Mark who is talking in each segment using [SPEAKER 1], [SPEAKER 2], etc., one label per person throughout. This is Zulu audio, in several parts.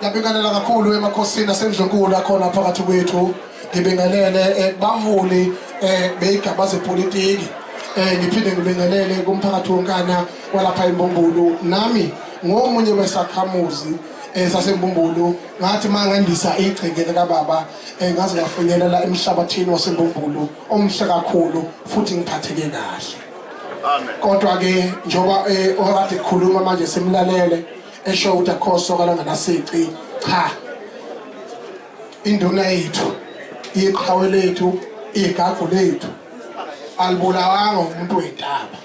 [SPEAKER 1] Ngibingelela kakhulu emakhosini asendlunkulu akhona phakathi kwethu. Ngibingelele baholi beigaba zepolitiki. Ngiphinde ngibingelele kumphakathi wonkana walapha eMbumbulu. Nami ngomunye wesakhamuzi saseMbumbulu ngathi mangandisa igceke kababa ngaze ngafinyelela emhlabathini waseMbumbulu omhle kakhulu futhi ngiphatheke kahle. Amen. Kodwa ke njoba okade kukhuluma manje simlalele esho ukuthi akhoso kalanga nasici cha induna yethu iqhawe lethu igagu lethu alibulawanga umuntu wendaba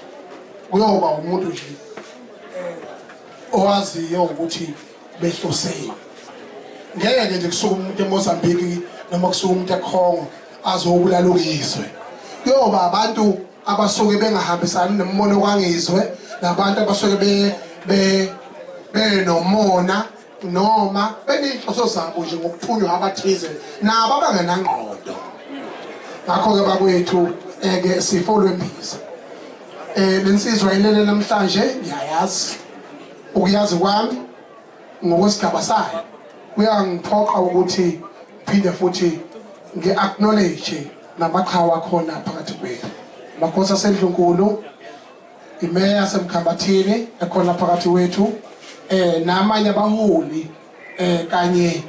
[SPEAKER 1] kuyoba umuntu nje owaziyo ukuthi behloseni ngeke nje kusuka umuntu eMozambique noma kusuka umuntu eKongo azobulala uNgizwe kuyoba abantu abasuke bengahambisani nommono kwaNgizwe nabantu abasuke benomona noma beninhloso zabo nje ngokuthunywa abathize nabo abangenangqondo. Ngakho ke bakwethu ke sifolwe imbiza lensizwa ilele namhlanje ngiyayazi ukuyazi kwami ngokwesigaba sayo kuyangiphoqa ukuthi phinde futhi ngi-acknowledge namaqhawe akhona phakathi kwethu. Makhosi asendlunkulu imeya semkhambathini ekhona phakathi wethu namanye abaholi kanye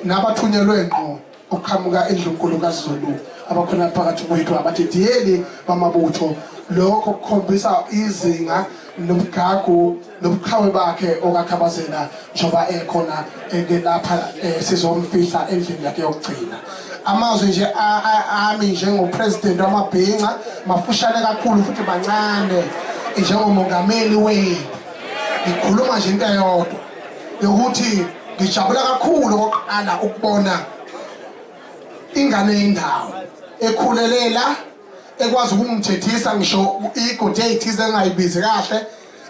[SPEAKER 1] nabathunyelwe ngqo ukuqhamuka endlunkulu kaZulu abakhona phakathi kwethu abadidiyeli bamabutho. Lokho kukhombisa izinga nomgagu nobuqhawe bakhe okakhabazela njoba ekhona lapha sizomfihla endlini yakhe yokugcina. Amazwi nje ami njengopresident wamabhinca mafushane kakhulu futhi bancane njengomongameli wethu. Ngikhuluma nje into eyodwa yokuthi ngijabula kakhulu okokuqala ukubona ingane yendawo ekhulelela ekwazi ukungithethisa ngisho igodi eyithize engayibizi kahle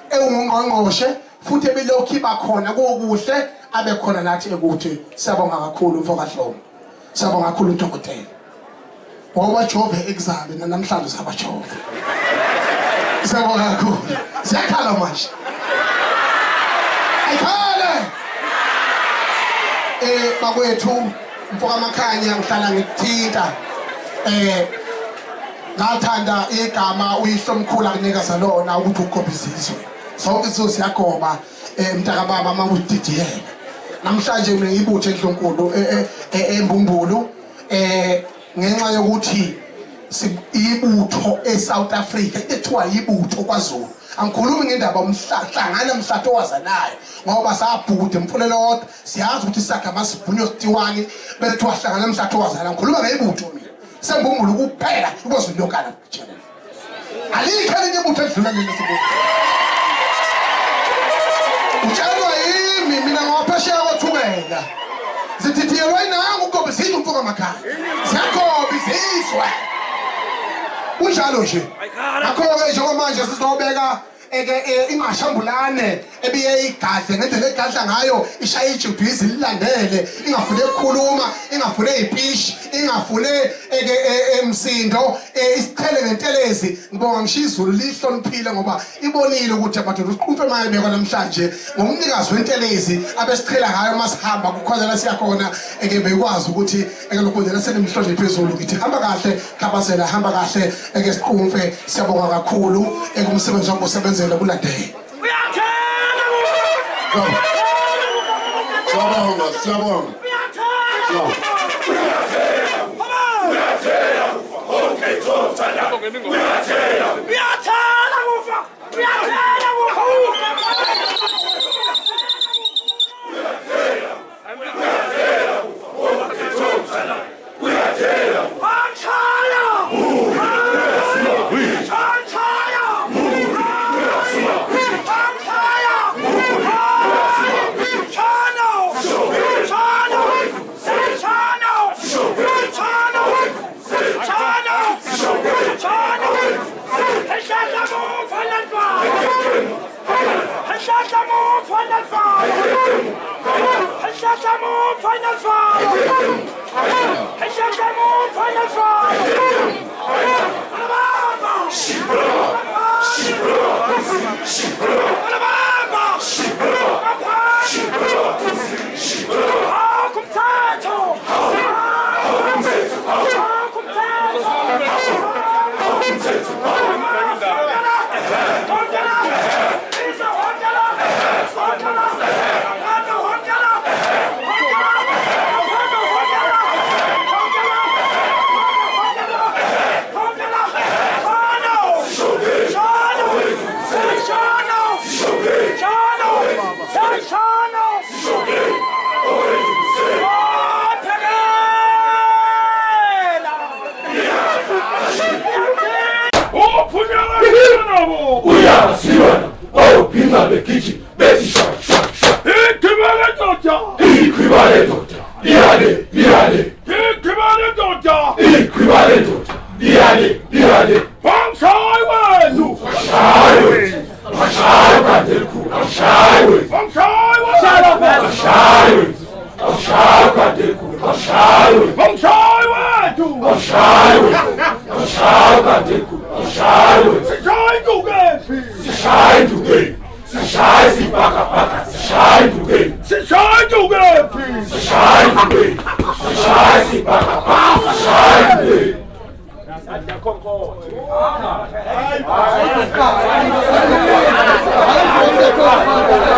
[SPEAKER 1] ewungqongqoshe futhi ebelokhu bakhona kokuhle abe khona nathi ekuthi siyabonga kakhulu mfokadlomo. Siyabonga kakhulu uDokotela. Ngoba jove exam namhlanje sabajove. Siyabonga kakhulu. Ziyakhala manje. Ayikhala. Bakwethu mfoka amakhanya ngihlala ngithinta. Ngathanda igama uyihlomkhulu akunika lona ukuthi ukhombisizwe. Sonke siyagoba mntakababa amawudidiyela. Namhlanje ngiyibuthe endlunkulu eMbumbulu ngenxa yokuthi ibutho eSouth Africa ethiwa ibutho kwaZulu. Angikhulumi ngendaba umhlangana mhlato wazanayo ngoba sabhude mfunelo wodwa siyazi ukuthi isagama sibhunyo sitiwani bethu wahlangana mhlato wazana. Ngikhuluma ngebutho mina seMbumbulu kuphela ukwaZulu lokana kuthena alikho elinye ibutho edlula lesibutho utshalwa yimi mina ngophesheya kothubela zithithiyelwa inangu ngoba sizwe mfuka amakhaya ziyagoba izizwe kunjalo nje. Akho-ke njengoba manje sizobeka ingashambulane ebiye igadle ngendlela egadla ngayo ishaya ijubhizi lilandele ingafune ukukhuluma ingafune ipishi ingafune emsindo isichele nentelezi. Ngibonga ngisho izulu lihloniphile ngoba ibonile ukuthi abantu Usqumfe mayebekwa namhlanje ngomnikazi wentelezi abesichela ngayo masihamba kukhona la siyakhona bekwazi ukuthi lokho senemhlonje phezulu ngithi hamba kahle khabazela hamba kahle Usqumfe. Siyabonga kakhulu kumsebenzi wakho osebenza kulandela. Siyabonga.
[SPEAKER 2] Hayi